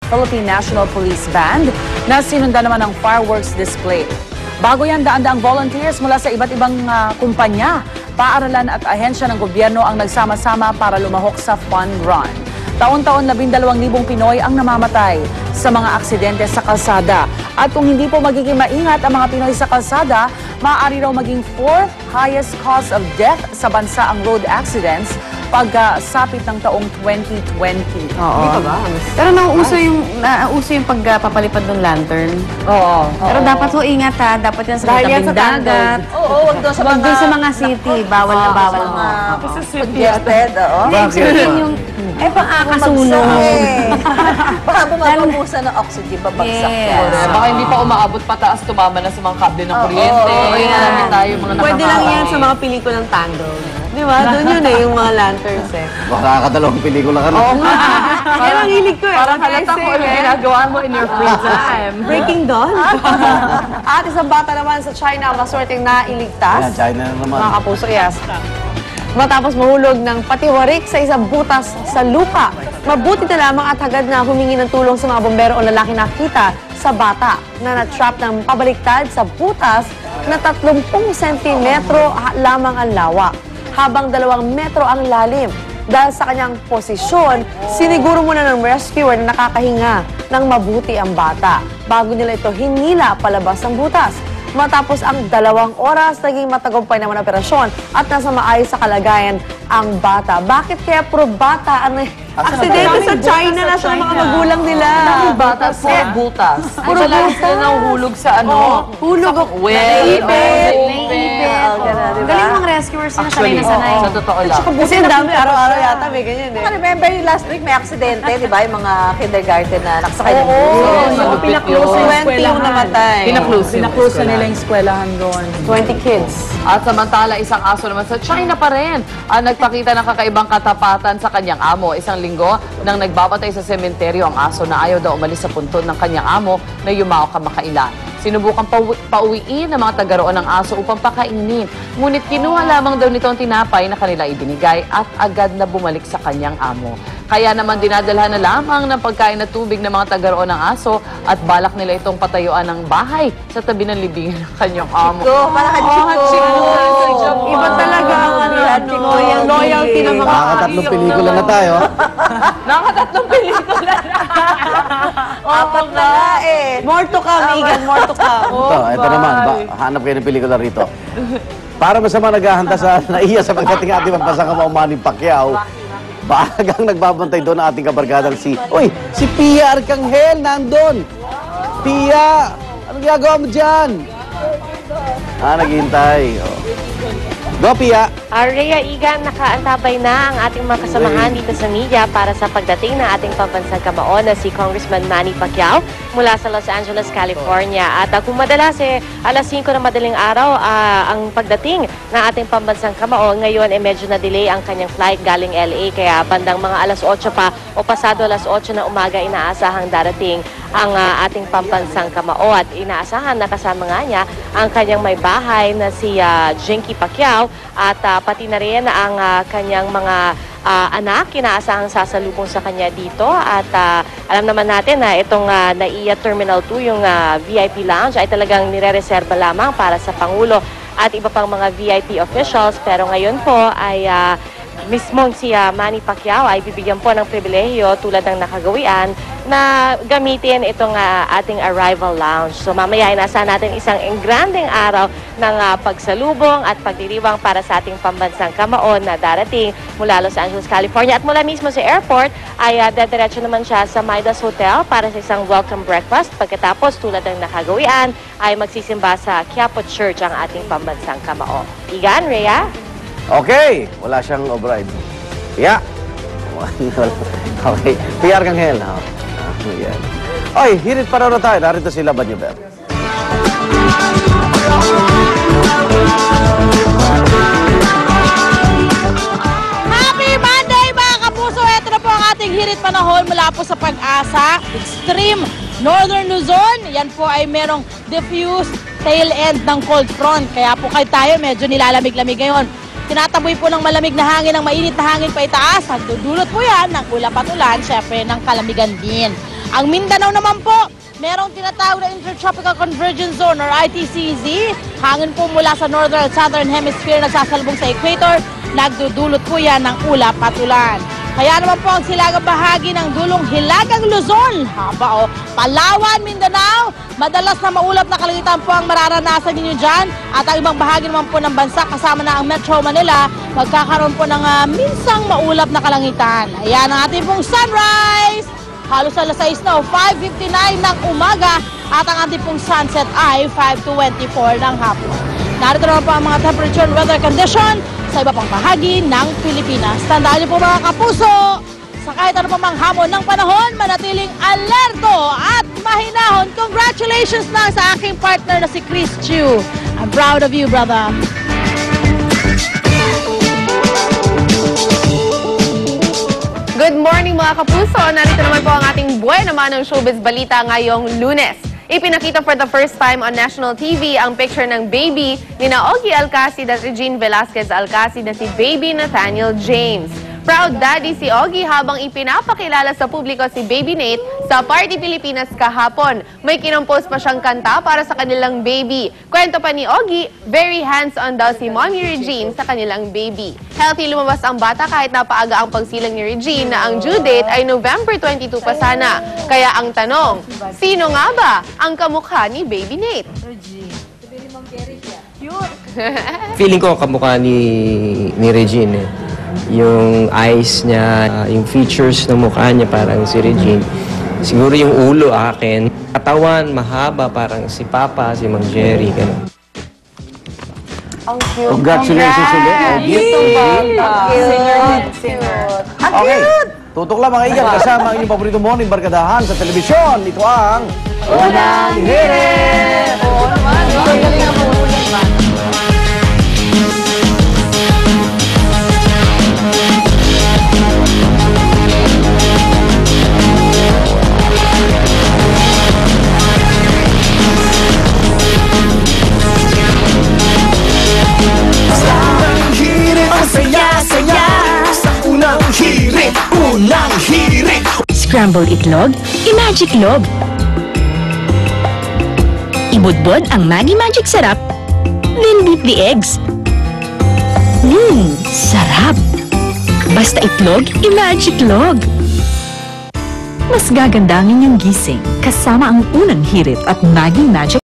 Philippine National Police Band na sinundan naman ng fireworks display. Bago yan, daan-daang volunteers mula sa iba't ibang kumpanya, paaralan at ahensya ng gobyerno ang nagsama-sama para lumahok sa fun run. Taon-taon 12,000 Pinoy ang namamatay sa mga aksidente sa kalsada. At kung hindi po magiging maingat ang mga Pinoy sa kalsada, maaari raw maging 4th highest cause of death sa bansa ang road accidents pag-sapit ng taong 2020. Oo. Hindi pa ba? Pero nauuso yung pagpapalipad ng lantern. Oo. Pero dapat ho ingat ha. Dapat yan sa tabing dagat. Oo, wag doon sa mga city. Bawal na bawal mo. Kasi suggested, oo. Yung pang-akasunog. Baka bumababusan ng oxygen, babagsak yan. Baka hindi pa umaabot pataas, tumama na sa mga kable ng kuryente. Marami tayo mga nakakaway. Pwede lang yan sa mga pelikulang Tangled. Di ba? Doon yun yung mga lanterns Baka nakakadalawang pelikula ka na. Oo nga. Yan ang hilig ko Parang halata ko yung ginagawa mo in your free time. Breaking Dawn. At isang bata naman sa China, maswerteng nailigtas. Ayan, China na naman. Mga kapuso, yes. Matapos mahulog ng patiwarik sa isang butas sa lupa. Mabuti na lamang at hagad na humingi ng tulong sa mga bombero o lalaki nakita sa bata na na-trap ng pabaliktad sa butas na 30 sentimetro lamang ang lawak, habang 2 metro ang lalim. Dahil sa kanyang posisyon, siniguro muna ng rescuer na nakakahinga ng mabuti ang bata bago nila ito hinila palabas ng butas. Matapos ang 2 oras, naging matagumpay naman ang operasyon at nasa maayos sa kalagayan ang bata. Bakit kaya puro bata ang aksidente sa China na sa mga magulang nila? Butas po, butas. Puro butas. Hulog sa ano? Hulog. Galing mga rescuers na sanay na sanay. Sa totoo lang. Kasi ang dami, araw-araw yata may ganyan eh. Remember yung last week may aksidente, di ba? Yung mga kindergarten na nakasakay ng bus. Oo, Pinaklose 20 yung namatay. Pinaklose nila yung eskwelahan doon. 20 kids. At samantala, isang aso naman sa China pa rin ang nagpakita ng kakaibang katapatan sa kanyang amo. Isang linggo nang nagbabatay sa sementeryo ang aso na ayaw daw umalis sa puntod ng kanyang amo na yumao kamakailan. Sinubukan pauwiin ng mga tagaroon ng aso upang pakainin. Ngunit kinuha lamang daw nito ang tinapay na kanila ibinigay at agad na bumalik sa kanyang amo. Kaya naman dinadalhan na lamang ng pagkain at tubig ng mga tagaroon ng aso at balak nila itong patayuan ng bahay sa tabi ng libingan ng kanyang amo. Para hachiko. Iba talaga ang loyalty ng mga Nakakatatlong pelikula na tayo. Nakatatlong pelikula na. Apat na eh. More to come, Megan. More to come. Ito naman. Hanap kayo ng pelikula rito. Para masama naghahanda sa naiya sa pagdating ating magpasang Manny Pacquiao, bagang nagbabantay doon ang ating kabarkadang si Pia Arcangel nandun. Pia, anong ginagawa mo dyan? Naghihintay. Go, Pia! Rhea Igan, nakaantabay na ang ating mga kasamahan dito sa media para sa pagdating ng ating pambansang kamao na si Congressman Manny Pacquiao mula sa Los Angeles, California. At kung madalas alas 5 ng madaling araw ang pagdating ng ating pambansang kamao, ngayon medyo na-delay ang kanyang flight galing LA. Kaya bandang mga alas 8 pa o pasado alas 8 na umaga inaasahang darating ang ating pambansang kamao. At inaasahan na kasama nga niya ang kanyang may bahay na si Jinky Pacquiao at pati na rin ang kanyang mga anak, inaasahang sasalubong sa kanya dito. At alam naman natin na itong NAIA Terminal 2, yung VIP lounge, ay talagang nire-reserva lamang para sa Pangulo at iba pang mga VIP officials. Pero ngayon po ay mismong si Manny Pacquiao ay bibigyan po ng pribilehiyo tulad ng nakagawian na gamitin itong ating arrival lounge. So mamaya inasahan natin isang engranding araw ng pagsalubong at pagdiriwang para sa ating pambansang kamao na darating mula Los Angeles, California. At mula mismo sa airport ay dediretso naman siya sa Midas Hotel para sa isang welcome breakfast. Pagkatapos tulad ng nakagawian ay magsisimba sa Quiapo Church ang ating pambansang kamao. Igan, Rhea? Okay, wala siyang override. Pia! Okay, Pia Arcangel. Yan. Oy, hirit pa na tayo. Narito sila Banyuber. Happy Monday mga kapuso! Ito na po ang ating hirit panahon mula po sa Pag-asa, Extreme Northern Luzon. Yan po ay merong diffuse tail end ng cold front. Kaya po kayo tayo medyo nilalamig-lamig ngayon. Tinataboy po ng malamig na hangin, ng mainit na hangin pa itaas. Nagdudulot po yan ng ulap at ulan, syempre ng kalamigan din. Ang Mindanao naman po, merong tinatawag na Intertropical Convergence Zone or ITCZ. Hangin po mula sa northern at southern hemisphere nagsasalubong sa equator. Nagdudulot po yan ng ulap at ulan. Kaya naman po ang silagang bahagi ng dulong Hilagang Luzon, Palawan, Mindanao, madalas na maulap na kalangitan po ang mararanasan ninyo dyan. At ang ibang bahagi naman po ng bansa, kasama na ang Metro Manila, magkakaroon po ng minsang maulap na kalangitan. Ayan ang ating pong sunrise! Halos alas 6 na, 5:59 ng umaga at ang ating pong sunset ay 5:24 ng hapon. Narito naman po ang mga temperature and weather condition sa iba pang bahagi ng Pilipinas. Tandaan niyo po mga kapuso, sa kahit ano pa mang hamon ng panahon, manatiling alerto at mahinahon. Congratulations na sa aking partner na si Chris Chu. I'm proud of you, brother. Good morning mga kapuso! Narito naman po ang ating buhay naman ng showbiz balita ngayong Lunes. Ipinakita for the first time on national TV ang picture ng baby ni Ogie Alcacid at Regine Velasquez Alcacid na si baby Nathaniel James. Proud daddy si Ogie habang ipinapakilala sa publiko si baby Nate sa Party Pilipinas kahapon. May kinompose pa siyang kanta para sa kanilang baby. Kwento pa ni Ogie, very hands-on daw si Mommy Regine sa kanilang baby. Healthy lumabas ang bata kahit napaaga ang pagsilang ni Regine na ang due date ay November 22 pa sana. Kaya ang tanong, sino nga ba ang kamukha ni baby Nate? Feeling ko kamukha ni Regine eh. Yung eyes niya, yung features ng mukha niya parang si Regine. Siguro yung ulo akin. Katawan, mahaba, parang si Papa, si Mang Jerry, gano'n. Ang cute. Congratulations ulit, Ogie. Okay, tutok lang mga iyan kasama ang inyong paborito morning barkadahan sa telebisyon. Ito ang Unang Hirit! Oo naman, ang galing ang mahuli ba? Unang hirit! Scrambled itlog, i-magic lob. Ibudbod ang Maggi Magic Sarap, then beat the eggs. Sarap! Basta itlog, i-magic log. Mas gaganda ang inyong gising kasama ang Unang Hirit at Maggi Magic